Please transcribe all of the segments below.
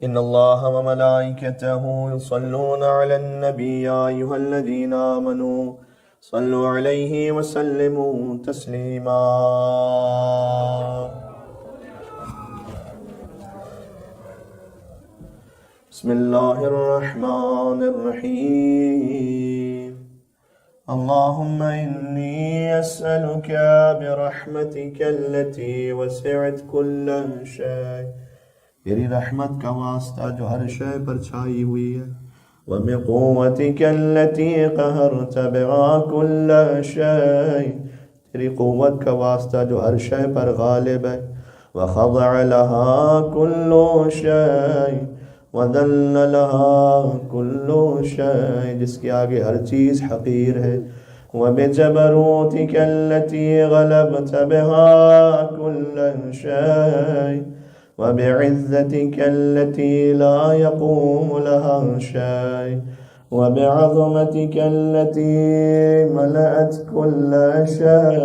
إن الله وملائكته يصلون على النبي يا أيها الذين آمنوا صلوا عليه وسلموا تسليما. بسم الله الرحمن الرحيم. اللهم إني أسألك برحمتك التي وسعت كل شيء، तेरी रहमत का वास्ता जो हर शय पर छाई हुई है, वबिक़ुव्वतिक अल्लती क़हरत बिहा कुल्ल शय, तेरी क़ुव्वत का वास्ता जो हर शय पर गालिब है, वख़ज़अ लहा कुल्लु शय वज़ल्ल लहा कुल्लु शय, जिसके आगे हर चीज़ हक़ीर है, वबिजबरूतिक अल्लती ग़लबत बिहा कुल्ल शय वबिइज़्ज़तिक अल्लती ला यक़ूम लहा शय वबिअज़मतिक अल्लती मलअत कुल्ल शय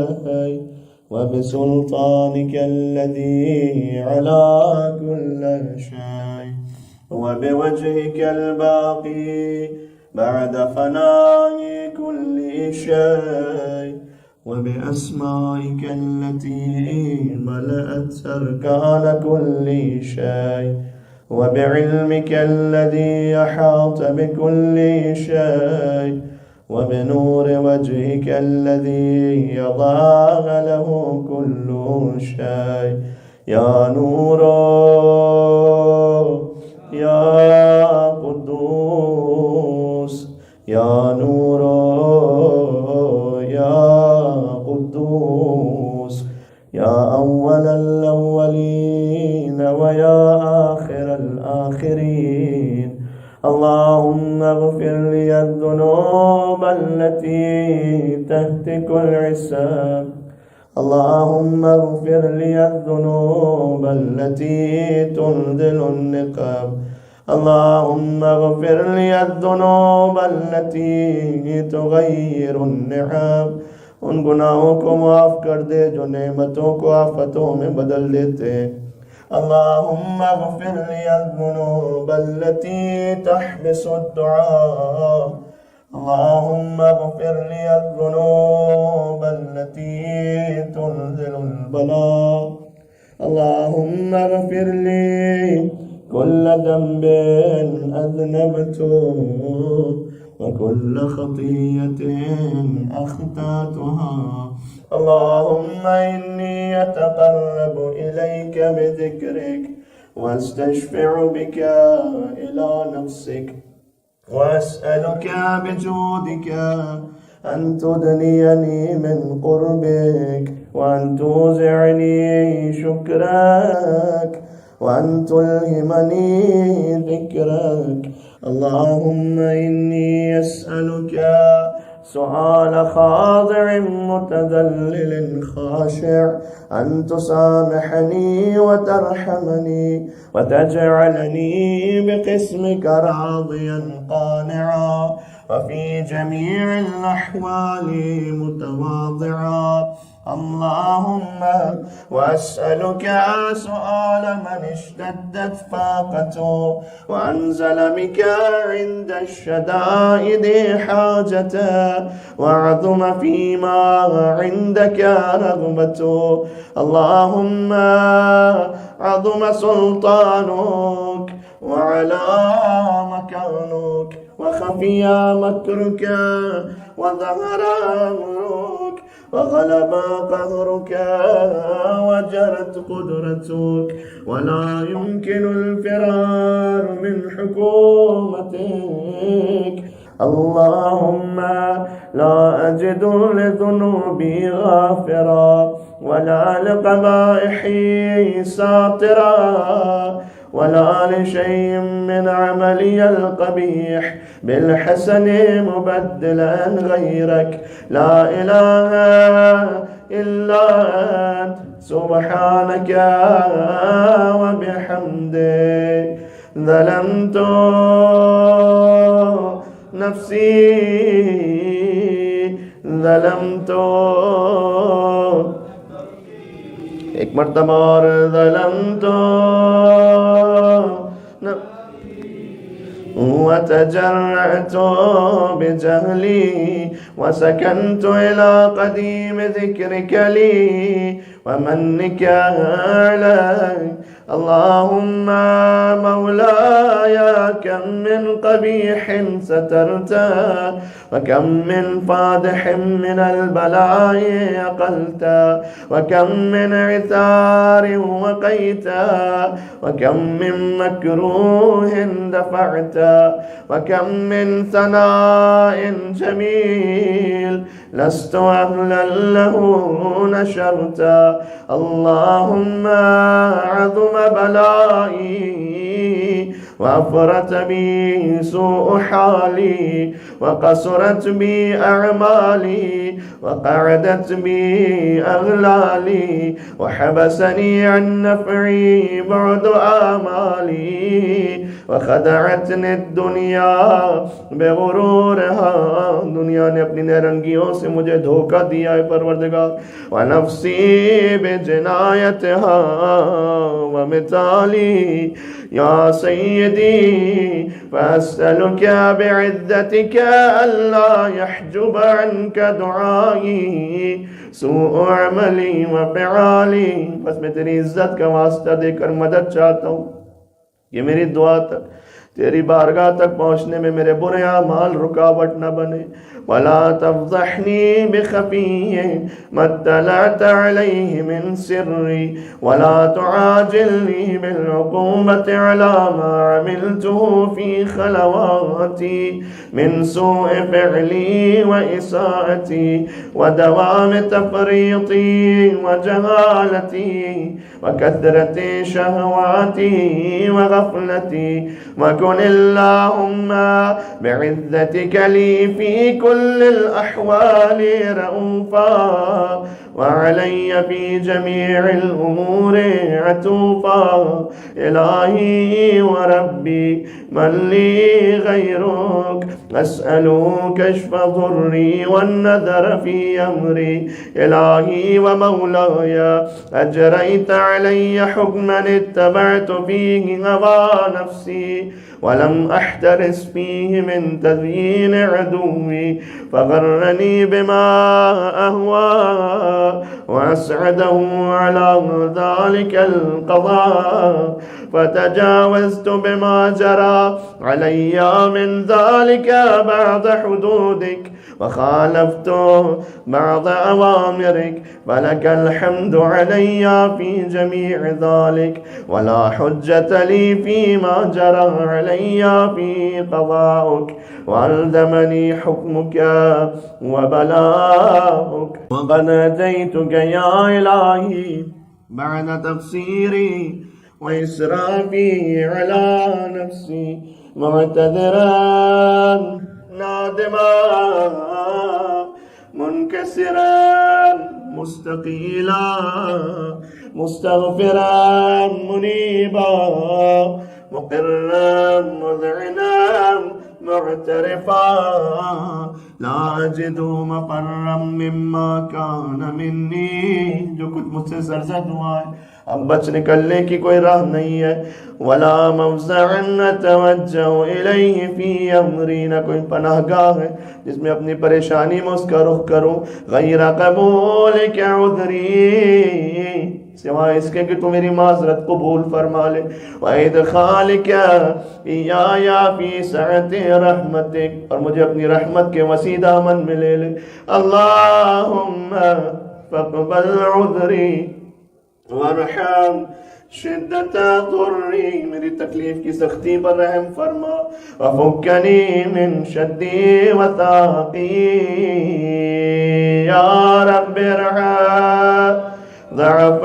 वबिसुल्तानिक अल्लज़ी अला कुल्ल शय वबिवजहिक अलबाक़ी बअद फ़नाइ कुल्लि शय वबिअस्माइक अल्लती मलअत अर्कान कुल्लि शय वबिइल्मिक अल्लज़ी अहात बिकुल्लि शय वबिनूर वजहिक अल्लज़ी अज़ाग़ लहु कुल्लु शय या नूरो या क़ुद्दूस या नूरो या क़ुद्दूस या अव्वलल अव्वलीन व या आखिरल आखिरीन। अल्लाहुम्मा अग़फ़िर लिय ज़ुनूब अल्लती तहतिकुल हिसाब, अल्लाहुम्मा अग़फ़िर लिय ज़ुनूब अल्लती तुनज़िलुन निक़ाब, अल्लाहुम्मा अग़फ़िर लिय ज़ुनूब अल्लती तुग़य्यिरुन निआम, उन गुनाहों को माफ़ कर दे जो नेमतों को आफतों में बदल देते हैं। अल्लाहुम्मा अग़फ़िर लिय ज़ुनूब अल्लती तहबिसुद दुआ, अल्लाहुम्मा अग़फ़िर लिय ज़ुनूब अल्लती तुनज़िलुल बला, अल्लाहुम्मा अग़फ़िर ली कुल्ल ज़ंबिन अज़नबतु व कुल्ल ख़तीयतिन अख़्तातुहा, अल्लाहुम्मा इन्नी अतक़र्रबु इलैका बिज़िक्रिक वअस्तशफ़िअु बिका इला नफ़्सिक वअस्अलुका बिजूदिका अन तुदनियनी मिन क़ुर्बिक वअन तुज़िअनी शुक्रक वअन तुल्हिमनी ज़िक्रक। अल्लाहुम्मा इन्नी अस्अलुका सुआल ख़ाज़िअ मुतज़ल्लिल ख़ाशिअ अन तुसामिहनी व तरहमनी व तजअलनी बिक़िस्मिका राज़ियन क़ानिअ व फ़ी जमीइल अहवालि मुतवाज़िअ। अल्लाहुम्मा वअस्अलुका सुआल मन इश्तद्दत फ़ाक़तुहु व अंज़ल बिका इंद अश्शदाइदि हाजतुहु व अज़ुम फ़ीमा इंदका रग़बतुहु। अल्लाहुम्मा अज़ुम सुल्तानुक व अला मकानुक व ख़फ़िया मकरुका व ज़हरा अम्रुक वग़लब क़हरुक वजरत क़ुदरतुक वला युमकिनुल फ़िरार मिन हुकूमतिक। अल्लाहुम्मा ला अजिदु लिज़ुनूबी गाफ़िरा वला लिक़बाइही सातिरा वला लिशैइन मिन अमलियल क़बीह बिलहसन मुबद्दिलन गैरक ला इलाहा इल्ला अंत सुब्हानक व बिहम्दिक ज़लमतु नफ्सी ज़लमतु, एक मर्तबा और ज़लमतु وتجرأت بجهلي وسكنت إلى قديم ذكرك لي ومنك علي. اللهم مولاي كم من قبيح سترت وكم من فادح من البلاء أقلت وكم من عثار وقيت وكم من مكروه دفعت وكم من ثناء جميل لست أهلا له نشرت. اللهم عظم بلائي وأفرت بي سوء حالي وقصرت بي أعمالي وقعدت بي أغلالي وحبسني عن نفعي بعد آمالي وخدعتني الدنيا بغرورها. दुनिया ने अपनी नरंगियों से मुझे धोखा दिया है परवरदिगार। वनफ्सी बिजनायतहा वमिताली या सय्यदी फअस्अलुका बिइज्जतिक अल्ला यहजुब अन्का दुआई सूअ अमली व फ़िआली। बस मैं तेरी इज्जत का वास्ता देकर मदद चाहता हूँ कि मेरी दुआ तक तेरी बारगाह तक पहुँचने में मेरे बुरे अमाल रुकावट न बने। वला तफ़ज़हनी बिख़फ़ी मत्तलअत अलैहि मिन सिर्री वला तुआजिलनी बिलउक़ूबति अला मा अमिलतुहु फ़ी ख़लवाती मिन सूइ फ़िअली व इसाअती व दवाम तफ़रीती व जहालती व कथरति शहवाती व गफ़लती वकुन अल्लाहुम्मा बिइज़्ज़तिक ली फ़ी कुल्ल अल-अहवाल रऊफ़ा वअलैय फ़ी जमीअल उमूरि अतूफ़ा। इलाही व रब्बी मन ली गैरुक अस्अलुका कश्फ़ ज़ुर्री वन्नज़र फ़ी अमरी। इलाही व मौलाय अजरैत अलैय हुक्मन इत्तबअतु फ़ीहि हवा नफ़्सी वलम अहतरिस फ़ीहि मिन तज़यीन अदुव्वी फ़ग़र्रनी बिमा अहवा वअस्अदहु अला ज़ालिकल क़ज़ा फ़तजावज़तु बिमा जरा अलैया मिन ज़ालिका बअद हुदूदिक वख़ालफ़तु बअद अवामिरिक फ़लकल हम्दु अलैया फ़ी जमीअ ज़ालिक वला हुज्जत ली फ़ीमा जरा अलैया फ़ी क़ज़ाउक वअल्ज़मनी हुक्मुक वबलाउक वक़द अतैतुक या इलाही बअद तक़सीरी वइस्राफ़ी अला नफ़्सी मुअतज़िरन नादिमा मुनकसिरन मुस्तक़ीला मुस्तग़फ़िरन मुनीबा मुक़िर्रन मुज़अिनन मुअतरिफ़ा ला अजिदु मफ़र्रम मिम्मा कान मिन्नी। जो कुछ मुझसे सरज़द हुआ है अब बच निकलने की कोई राह नहीं है। वला मफ़ज़अन अतवज्जहु इलैहि फ़ी अमरी, न कोई पनाहगाह है जिसमें अपनी परेशानी में उसका रुख करूँ। गैर क़बूलिक उज़री, सिवाय इसके कि तू मेरी माज़रत कबूल फरमा ले। व इदख़ालिक इय्या फ़ी सअति रहमतिक, और मुझे अपनी रहमत के वसी दामन में ले ले। अल्लाहुम्मा फ़क़बल उज़री वरहम शिद्दत दुर्री, मेरी तकलीफ की सख्ती पर रहम फरमा। वफ़ुक्कनी मिन शद्दी वताक़ी या रब्बि इरहम ज़अफ़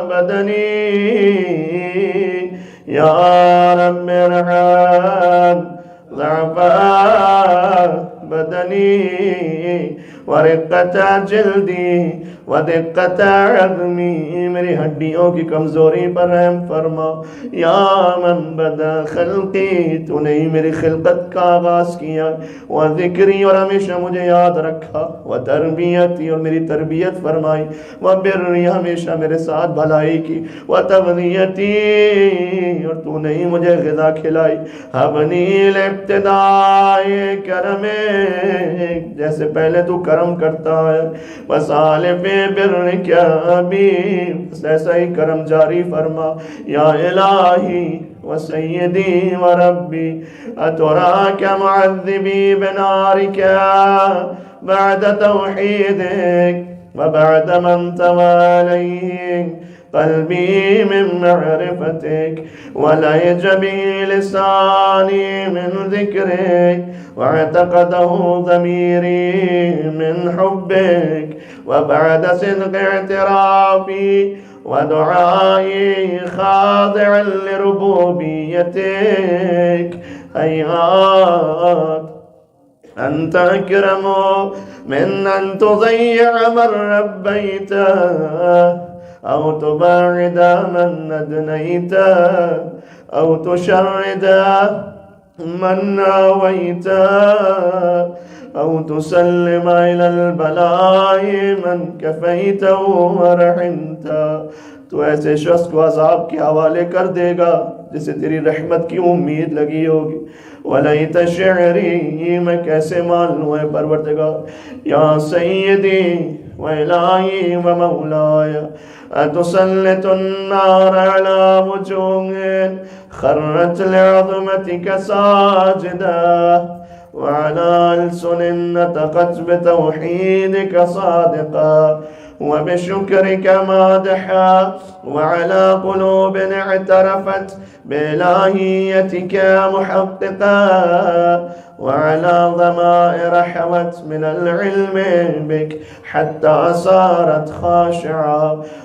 बदनी या रब्बि इरहम ज़अफ़ बदनी वरिक़त जिल्दी वदिक्कत अज़मी, मेरी हड्डियों की कमज़ोरी पर रहम फरमा। या मन बदा खल्क़ी, तूने ही मेरी खिलकत का आगाज़ किया। व ज़िक्री, और हमेशा मुझे याद रखा। व तरबियती, और मेरी तरबियत फरमाई। व बिर्री, हमेशा मेरे साथ भलाई की। व तग़नियती, और तूने ही मुझे ग़िज़ा खिलाई। हबनी इब्तिदाए करमे, जैसे पहले तू करम करता है। वसालिफ़े बिर्र क्या भी, ऐसा ही करम जारी फरमा। या इलाही व सय्यदी व रब्बी, अतराका मुअज़्ज़िबी बिनारिका बअद तौहीदिक व बअद मन तवालैक क़ल्बी मिन मअरिफ़तिक व लहज बिही लिसानी मिन ज़िक्रिक वअतक़दहु ज़मीरी मिन हुब्बिक व बअद सिद्क़ इअतिराफ़ी व दुआई ख़ाज़िअन लिरुबूबिय्यतिक हय्यात अंत अकरमु मिन अन तुज़य्यअ मन रब्बैता औ तुबाइद मन अदनैता औ तुशर्रिद मन आवैता औ तुसल्लिम इलल बलाइ मन कफ़ैता व रहमता। तो ऐसे शख्स को अज़ाब के हवाले कर देगा जिसे तेरी रहमत की उम्मीद लगी होगी। वलैत शिअरी, मैं कैसे मान लूँ है परवरदिगार। या सय्यदी व इलाही व मौलाया, अतुसल्लितुन नार अला वुजूहिन खर्रत लिअज़मतिका साजिदा व अला अलसुनिन नतक़त बितौहीदिका सादिक़ा व बिशुक्रिका मादिहा व अला क़ुलूबिन इअतरफ़त बिइलाहियतिका मुहक़्क़िक़ा व अला ज़माइर हवत मिनल इल्मि बिक हत्ता सारत ख़ाशिआ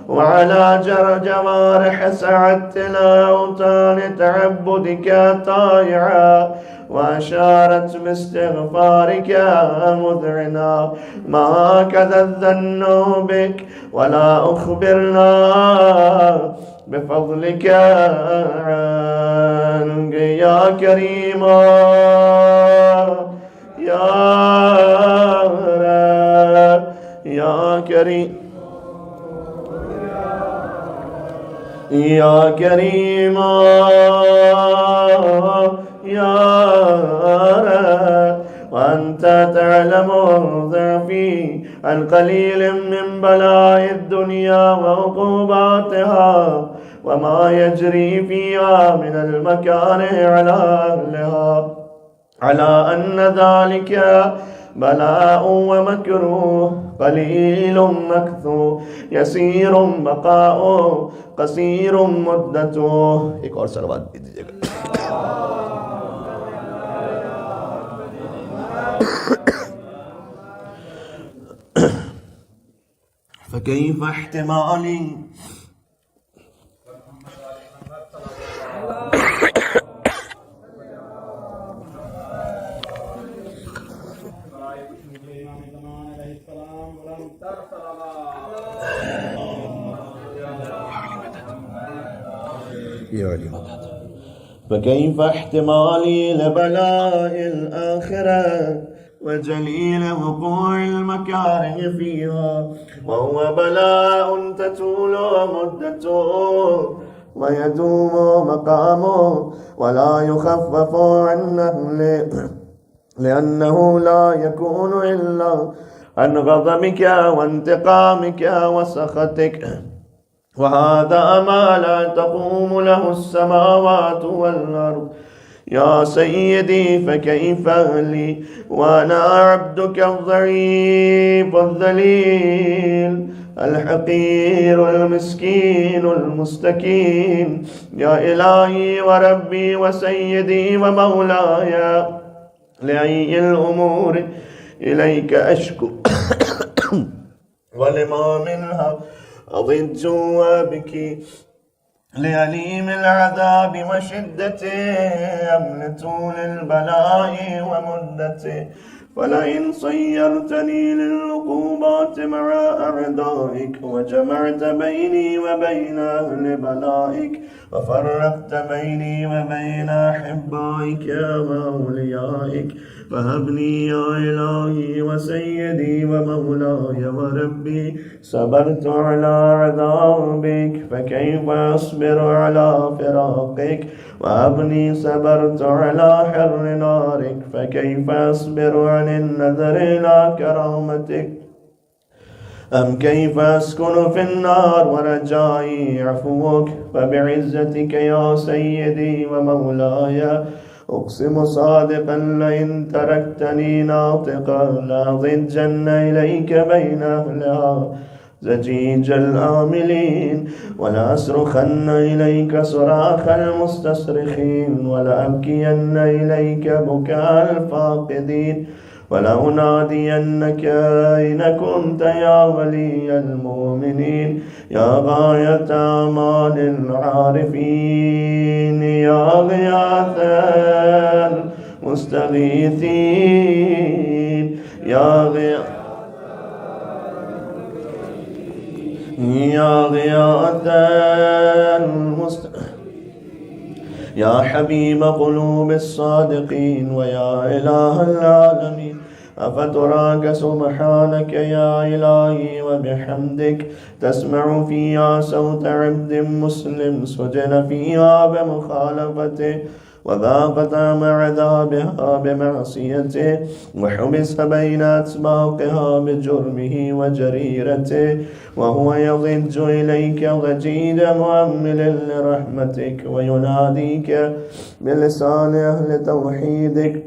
व अला जवारिह सअत इला औतान तअब्बुदिका ताइआ व अशारत बिइस्तिग़फ़ारिका मुज़अिना मा कज़ा ज़न्नु बिक वला उख़बिरना बिफ़ज़लिका अन्क या करीमा या रब या करीम या करीमा या रब वअन्त तअलमु ज़अफ़ी अन क़लीलिन मिन बलाइ दुनिया व उक़ूबातिहा व मा यजरी फ़ीहा मिनल मकारिह अला अहलिहा अला अन्न ज़ालिका बलाउ व मकरूह क़लीलुम मक़तूह यसीरुम बक़ाउह क़सीरुम मुद्दतुह। एक और सलवात दे दीजिएगा। फ़कैफ़ इह्तिमाली फ़कैफ़ इह्तिमाली लिबलाइल आख़िरह वजलील वक़ूइल मकारिह फ़ीहा वहुव बलाउन ततूलु मुद्दतुहु वयदूमु मक़ामुहु वला युख़फ़फ़ु अन्हु लिअन्नहु ला यकूनु इल्ला अन ग़ज़बिका व इंतिक़ामिका व सख़तिक वहाज़ा मा ला तक़ूमु लहु अस्समावातु वल अर्ज़। या सय्यदी फ़कैफ़ ली व अना अब्दुका अज़्ज़ईफ़ु अज़्ज़लील अल-हक़ीर अल-मिस्कीन अल-मुस्तकीन। या इलाही व रब्बी व सय्यदी व मौलाया लिअय्यिल उमूर इलैका अश्कू व लिमा मिन्हा अज़िज्जु व अबकी लिअलीमिल अज़ाबि व शिद्दतिही अम्न तूलिल बलाइ व मुद्दतिही ولئن صيرتني للعقوبات مع أعدائك وجمعت بيني وبين أهل بلائك وفرقت بيني وبين أحبائك وأوليائك فهبني يا إلهي وسيدي ومولاي وربي. صبرت على عذابك فكيف أصبر على فراقك، وهبني صبرت على حر نارك فكيف أصبر عن النذر إلى كرامتك. أم كيف أسكن في النار ورجائي عفوك، فبعزتك يا سيدي ومولاي أقسم صادقا لئن تركتني ناطقا لأضجن إليك بين أهلها زجيج الآملين، ولأصرخن إليك صراخ المستصرخين، ولأبكين إليك بكاء الفاقدين، ولأنادينك أين كنت يا ولي المؤمنين، يا غاية آمال العارفين، يا غياث المستغيثين، يا غياث يا حبيب قلوب الصادقين، ويا إله العالمين. أفتراك سبحانك يا إلهي وبحمدك تسمع فيها صوت عبد مسلم سجن فيها بمخالفته وذاق طعم عذابها بمعصيته وحبس بين أسباقها بجرمه وجريرته، وهو يضج إليك ضجيج مؤمل لرحمتك ويناديك بلسان أهل توحيدك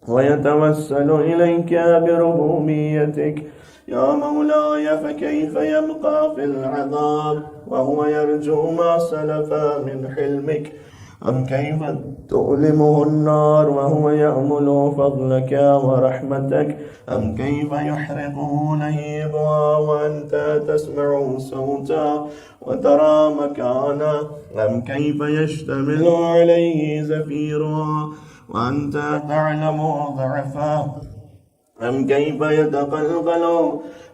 ويتوسل إليك بربوبيتك. يا مولاي فكيف يبقى في العذاب وهو يرجو ما سلف من حلمك؟ أم كيف تؤلمه النار وهو يأمل فضلك ورحمتك؟ أم كيف يحرقه لهيبها وأنت تسمع صوتا وترى مكانا؟ أم كيف يشتمل عليه زفيرها وأنت تعلم ضعفه؟ أم كيف يتقلقل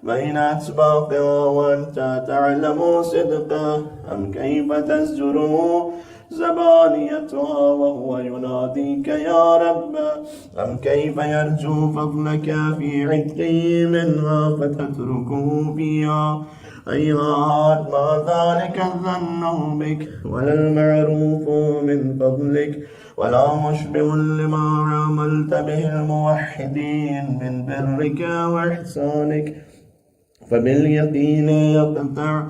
بين أسباقها وأنت تعلم صدقه؟ أم كيف تزجره زبانيتها وهو يناديك يا رب؟ أم كيف يرجو فضلك في عتقه منها فتتركه فيها؟ أيها ما ذلك الظن بك ولا المعروف من فضلك ولا مشبه لما عملت به الموحدين من برك وإحسانك، فباليقين يقطع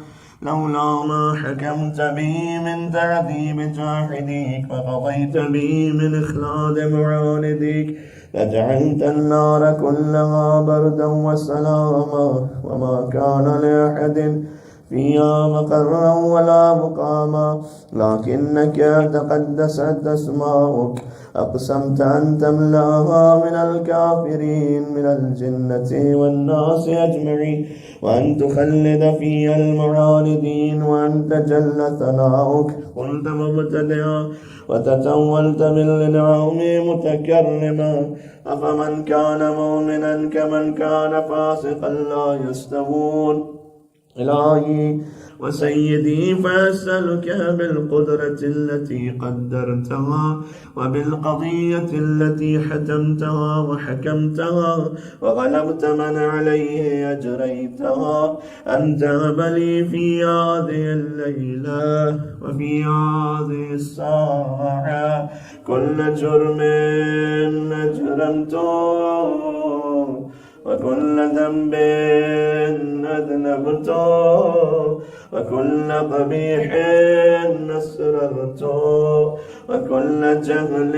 لولا ما حكمت به من تعذيب جاحديك وقضيت به من إخلاد معانديك لجعلت النار كلها بردا وسلاما وما كان لأحد فيها مقرا ولا مقاما، لكنك تقدست أسماؤك أقسمت أن تملأها من الكافرين من الجنة والناس أجمعين، وأن تخلد فيها المعاندين، وأن تجل ثناؤك قلت مبتدئا وتتولت بالإنعام متكرما. أفمن كان مؤمنا كمن كان فاسقا لا يستوون. إلهي وسيدي فأسألك بالقدرة التي قدرتها وبالقضية التي حتمتها وحكمتها وغلبت من عليه أجريتها أن تهب لي في هذه الليلة وفي هذه الساعة كل جرم أجرمته وكل ذنب أذنبته وكل قبيح أسررته وكل جهل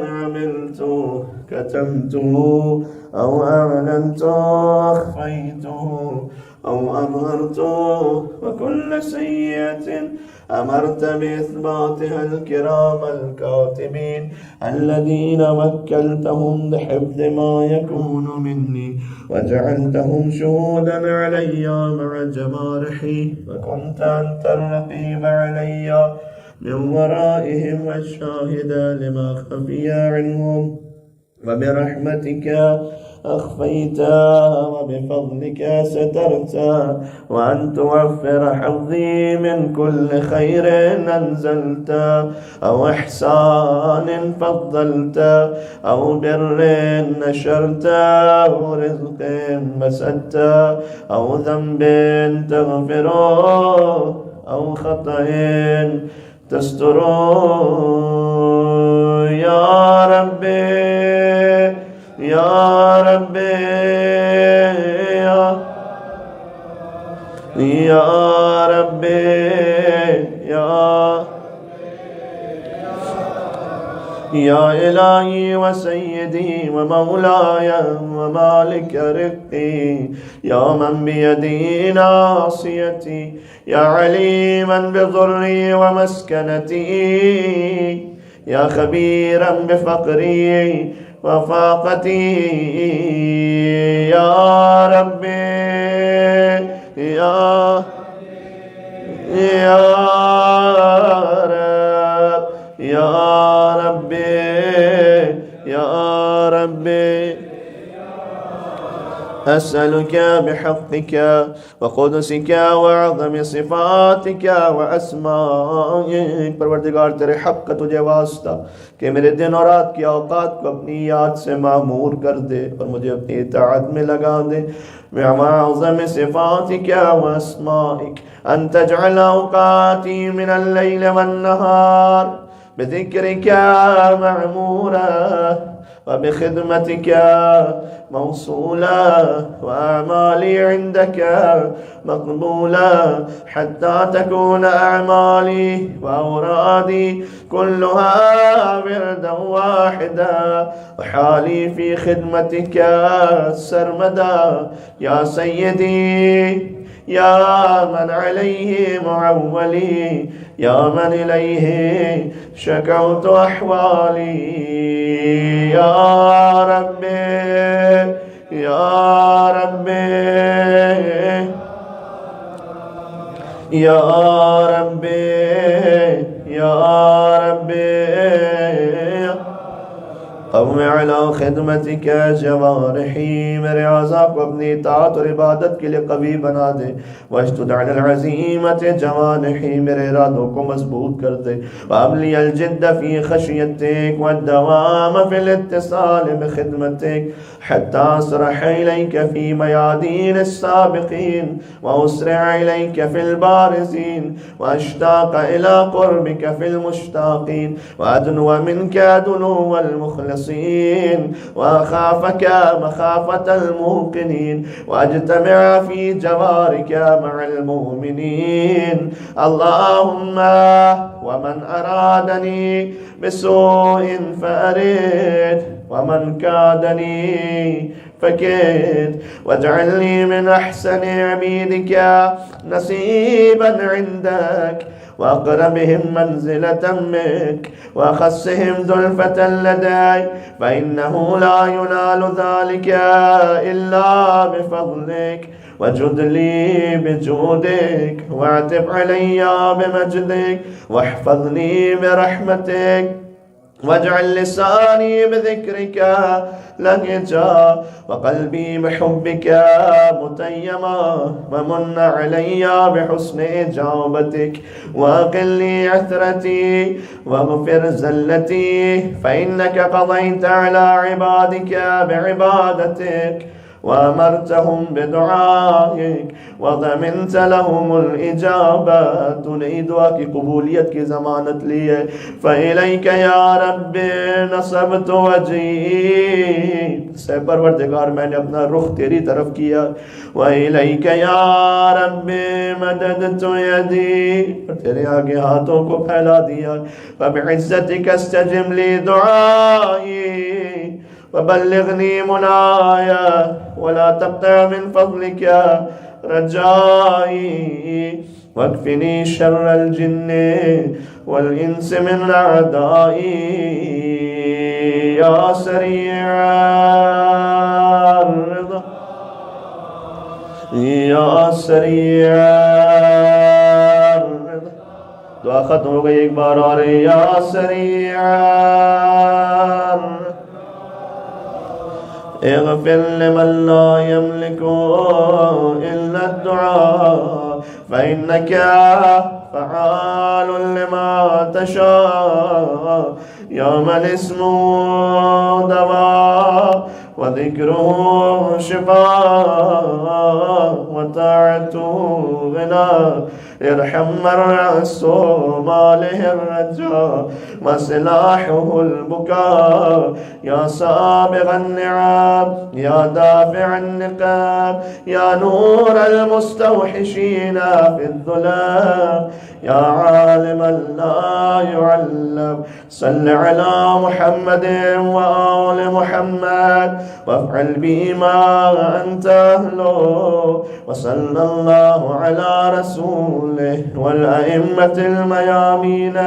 عملته كتمته أو أعلنته أخفيته أو أظهرته، وكل سيئة أمرت بإثباتها الكرام الكاتبين الذين وكلتهم بحفظ ما يكون مني وجعلتهم شهودا علي مع جوارحي، وكنت أنت الرقيب علي من ورائهم والشاهد لما خفي عنهم، وبرحمتك أخفيت وبفضلك سترت، وأن توفر حظي من كل خير أنزلت، أو إحسان فضلت، أو بر نشرت، أو رزق بسطت، أو ذنب تغفره، أو خطأ تستر. يا ربي يا ربي يا ربي يا إلهي وسيدي ومولاي ومالك رقي، يا من بيدي ناصيتي، يا عليما بضري ومسكنتي، يا خبيرا بفقري وفاقتي. يا ربي يا رب يا ربي يا ربي، أسألك بحقك وقدسك وعظم صفاتك وأسمائك परवरदिगार तेरे हक का तुझे वास्ता कि मेरे दिन और रात की औकात को अपनी याद से मामूर कर दे और मुझे अपनी इताअत में लगा दे। बिअज़म सिफ़ातिक व अस्माइक अन तजअल औकाती मिन अल-लैल वन-नहार बिज़िक्रिक मअमूरा وبخدمتك موصولا وأعمالي عندك مقبولا حتى تكون أعمالي وأورادي كلها وردا واحدا وحالي في خدمتك سرمدا. يا سيدي يا من عليه معولي، يا من إليه شكوت أحوالي. يا ربي يا ربي يا ربي يا ربي قوم على خدمتك जवारही, मेरे आज़ा को अपनी इताअत और इबादत के लिए कवी बना दे। वशदुद अलल अज़ीमत जवारही, मेरे इरादों को मजबूत कर दे। वअबली अल जिद्द फ़ी खशियतिक वद्दवाम फ़िल इत्तिसाल बिखिदमतिक हत्ता असरह इलैक फ़ी मयादीन अस्साबिक़ीन व उसरिअ इलैक फ़िल बारिज़ीन व अश्ताक़ इला क़ुर्बिक फ़िल मुश्ताक़ीन व अदनु मिनक दुनुवल मुख़लिसीन وأخافك مخافة الموقنين واجتمع في جوارك مع المؤمنين. اللهم ومن أرادني بسوء فأرد ومن كادني فكد واجعلني من أحسن عبيدك نصيبا عندك وأقربهم منزلة منك وأخصهم زلفة لدي، فإنه لا ينال ذلك إلا بفضلك. وجد لي بجودك واعتب علي بمجدك واحفظني برحمتك واجعل لساني بذكرك لهجا وقلبي بحبك متيما ومن علي بحسن إجابتك وأقل لي عثرتي واغفر زلتي، فإنك قضيت على عبادك بعبادتك وأمرتهم بدعائك وضمنت لهم الإجابة. तूने दुआ की कबूलियत की ज़मानत ली है। फ़इलैक या रब्बी नसबतु वजही, से परवरदिगार मैंने अपना रुख तेरी तरफ किया। वइलैक या रब्बी मददतु यदी, और तेरे आगे हाथों को फैला दिया। फ़बिइज़्ज़तिक अस्तजिब ली दुआई वबल्लिगनी मुनाया वला तक़ता मिन फ़ज़लिक रजाई वक्फ़िनी शर्रल जिन्नि वल इंस मिन अअदाई। या सरीअर रिज़ा या सरीअर रिज़ा, दुआ खत्म हो गई, एक बार और या सरीअर اغفر لمن لا يملك إلا الدعاء فإنك فعال لما تشاء يا من اسمه دواء وذكره شفاء وطاعته غنى ارحم من رأس ماله الرجاء وسلاحه البكاء يا سابغ النعم يا دافع النقام يا نور المستوحشين في الظلام يا عالما لا يعلم صل على محمد وآل محمد وافعل بي ما أنت أهله وصلى الله على رسوله والأئمة الميامين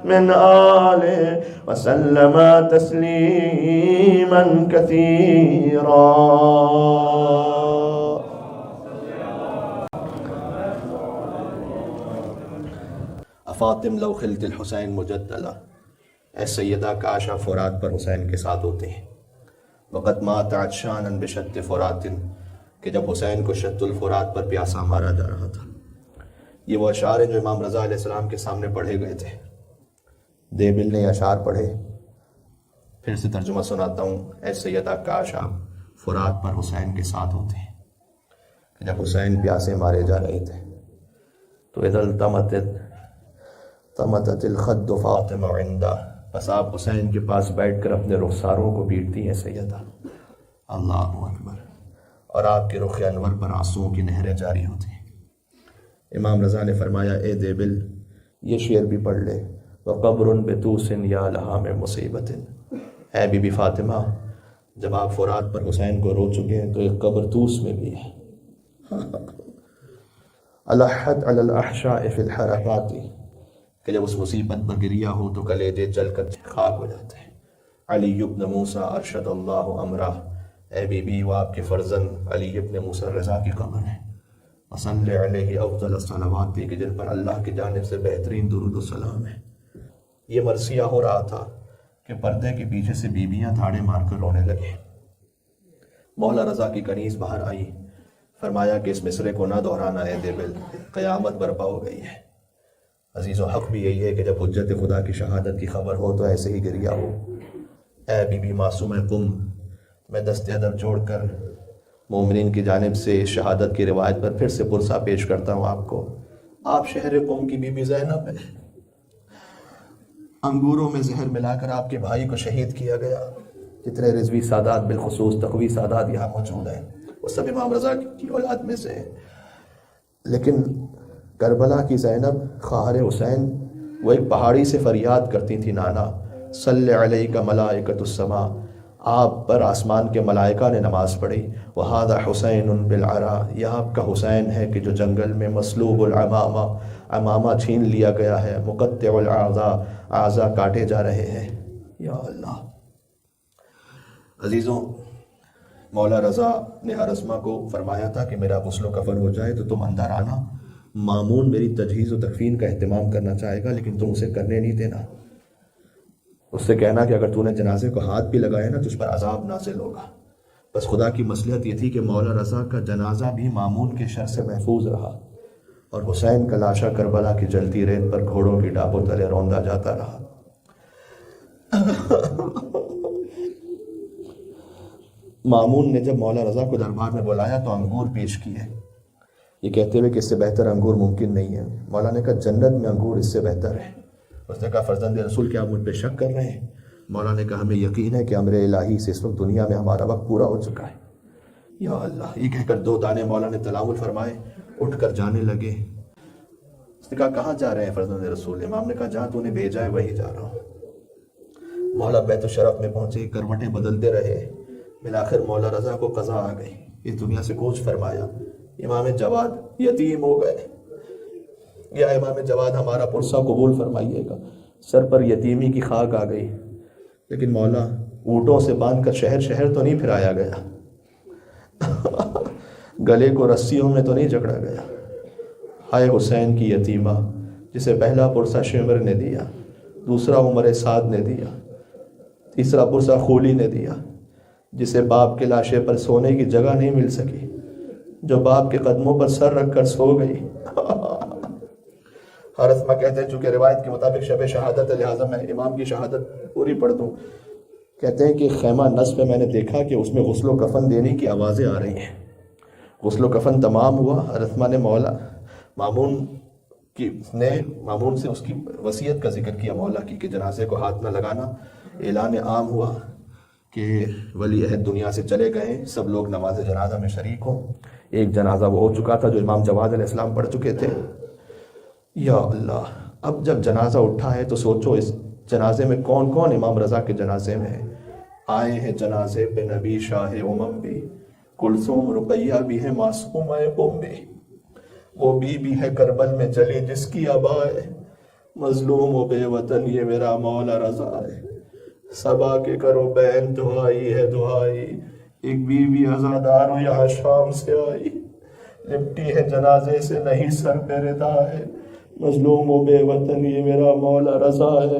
من آله وسلم تسليما كثيرا. فاطم لو خلت الحسین مجدلا، اے سیدہ کاش آپ فرات پر حسین کے ساتھ ہوتے ہیں. وقت مات عطشانا بشت فرات، کہ جب حسین کو شت الفرات پر پیاسا مارا جا رہا تھا. یہ وہ اشعار ہیں جو امام رضا علیہ السلام کے سامنے پڑھے گئے تھے. دیبل نے اشعار پڑھے، پھر سے ترجمہ سناتا ہوں. اے سیدہ کاش آپ فرات پر حسین کے ساتھ ہوتے ہیں، کہ جب حسین پیاسے مارے جا رہے تھے. تو اذا التمتت الخد فاطمہ عندہ، بس آپ حسین کے پاس بیٹھ کر اپنے رخساروں کو پیٹتی ہیں سیدہ. اللہ اکبر. اور آپ کے رخ انور پر آنسوؤں کی نہریں جاری ہوتی ہیں. امام رضا نے فرمایا اے دیبل یہ شعر بھی پڑھ لے. وقبر بطوس یا لہا من مصیبت، اے بی بی فاطمہ جب آپ فرات پر حسین کو رو چکے ہیں تو ایک قبر طوس میں بھی ہے. الحت علی الاحشاء فی الحرکات، کہ جب اس مصیبت پر گریا ہو تو کلیجے جل کر خاک ہو جاتے ہیں. علی ابن موسیٰ ارشد اللہ امرہ، اے بی بی وہ آپ کے فرزند علی ابن موسیٰ رضا کی قبر ہے. وصلی علیہ افضل الصلوات، کہ جن پر اللہ کی جانب سے بہترین درود و سلام ہے. یہ مرثیہ ہو رہا تھا کہ پردے کے پیچھے سے بیویاں دھاڑے مار کر رونے لگے. مولا رضا کی کنیز باہر آئی، فرمایا کہ اس مصرے کو نہ دہرانا اے دیبل، قیامت برپا ہو گئی ہے. عزیز و حق بھی یہی ہے کہ جب حجت خدا کی شہادت کی خبر ہو تو ایسے ہی گریا ہو. اے بی بی معصوم قم، میں دست ادب جوڑ کر مومنین کی جانب سے شہادت کی روایت پر پھر سے پرسہ پیش کرتا ہوں آپ کو. آپ شہر قم کی بی بی زینب ہے. انگوروں میں زہر ملا کر آپ کے بھائی کو شہید کیا گیا. جتنے رضوی سادات بالخصوص تقوی سادات یہاں موجود ہیں وہ سب امام رضا کی اولاد میں سے ہیں. لیکن کربلا کی زینب خواہر حسین وہ ایک پہاڑی سے فریاد کرتی تھی نانا صلی علیک ملائکۃ السماء، آپ پر آسمان کے ملائکہ نے نماز پڑھی. وہذا حسین بالعراء، یہ آپ کا حسین ہے کہ جو جنگل میں مسلوب العمامہ، عمامہ چھین لیا گیا ہے. مقطع الاعضاء، اعضاء کاٹے جا رہے ہیں. یا اللہ. عزیزوں، مولا رضا نے ارسمہ کو فرمایا تھا کہ میرا غسل و کفن ہو جائے تو تم اندر آنا. مامون میری تجہیز و تکفین کا اہتمام کرنا چاہے گا لیکن تم اسے کرنے نہیں دینا. اس سے کہنا کہ اگر تو نے جنازے کو ہاتھ بھی لگایا نا تجھ پر عذاب نازل ہوگا. بس خدا کی مصلحت یہ تھی کہ مولا رضا کا جنازہ بھی مامون کے شر سے محفوظ رہا اور حسین کا لاشا کربلا کی جلتی ریت پر گھوڑوں کی ڈابوں تلے روندا جاتا رہا. مامون نے جب مولا رضا کو دربار میں بلایا تو انگور پیش کیے، یہ کہتے ہوئے کہ اس سے بہتر انگور ممکن نہیں ہے. مولا نے کہا جنت میں انگور اس سے بہتر ہے. اس نے کہا فرزند رسول کیا آپ مجھ پہ شک کر رہے ہیں؟ مولا نے کہا ہمیں یقین ہے کہ امر الہی سے اس وقت دنیا میں ہمارا وقت پورا ہو چکا ہے. یا اللہ. یہ کہہ کر 2 دانے مولا نے تناول فرمائے، اٹھ کر جانے لگے. اس نے کہا کہاں جا رہے ہیں فرزند رسول؟ امام نے کہا جہاں تو نے بھیجا ہے وہی جا رہا ہوں. مولا بیت الشرف میں پہنچے، کروٹیں بدلتے رہے. بالآخر مولا رضا کو قضا آ گئی، اس دنیا سے کوچ فرمایا. امام جواد یتیم ہو گئے. یا امام جواد ہمارا پرسہ قبول فرمائیے گا. سر پر یتیمی کی خاک آ گئی. لیکن مولا اونٹوں سے باندھ کر شہر شہر تو نہیں پھرایا گیا، گلے کو رسیوں میں تو نہیں جکڑا گیا. ہائے حسین کی یتیمہ جسے پہلا پرسہ شمر نے دیا، دوسرا عمر سعد نے دیا، تیسرا پرسہ خولی نے دیا، جسے باپ کے لاشے پر سونے کی جگہ نہیں مل سکی، جو باپ کے قدموں پر سر رکھ کر سو گئی۔ حارث ماں کہتے ہیں چونکہ روایت کے مطابق شب شہادت ہے، لہٰذا میں امام کی شہادت پوری پڑھ دوں۔ کہتے ہیں کہ خیمہ نصب میں نے دیکھا کہ اس میں غسل و کفن دینے کی آوازیں آ رہی ہیں۔ غسل و کفن تمام ہوا، حارث ماں نے مولا مامون سے اس کی وصیت کا ذکر کیا مولا کی کہ جنازے کو ہاتھ نہ لگانا۔ اعلان عام ہوا کہ ولی عہد دنیا سے چلے گئے، سب لوگ نماز جنازہ میں شریک ہوں۔ ایک جنازہ وہ ہو چکا تھا جو امام جواد علیہ السلام پڑھ چکے تھے۔ یا اللہ، اب جب جنازہ اٹھا ہے تو سوچو اس جنازے میں کون کون امام رضا کے جنازے میں ہے۔ آئے ہیں جنازے پہ نبی شاہ امم بھی، کلثوم رقیہ بھی ہے معصومہ قم بھی، وہ بی ہے کربل میں جلی جس کی ابا ہے، مظلوم و بے وطن یہ میرا مولا رضا ہے، صبا کے کرو بین دعائی ہے دعائی، ایک بیوی عزادار یہاں شام سے آئی، لپٹی ہے جنازے سے نہیں سر پہ ردا ہے، مظلوم و بے وطن یہ میرا مولا رضا ہے،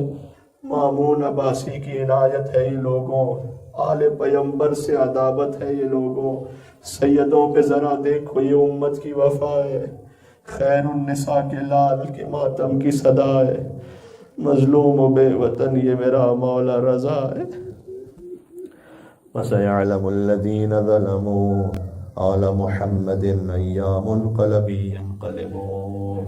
مامون عباسی کی عنایت ہے یہ لوگوں، آل پیمبر سے عداوت ہے یہ لوگوں، سیدوں پہ ذرا دیکھو یہ امت کی وفا ہے، خیر النساء کے لال کے ماتم کی صدا ہے، مظلوم و بے وطن یہ میرا مولا رضا ہے۔ وَسَيَعْلَمُ الَّذِينَ ظَلَمُوا آلَ مُحَمَّدٍ أَيَّا مُنْقَلَبٍ يَنْقَلِبُونَ۔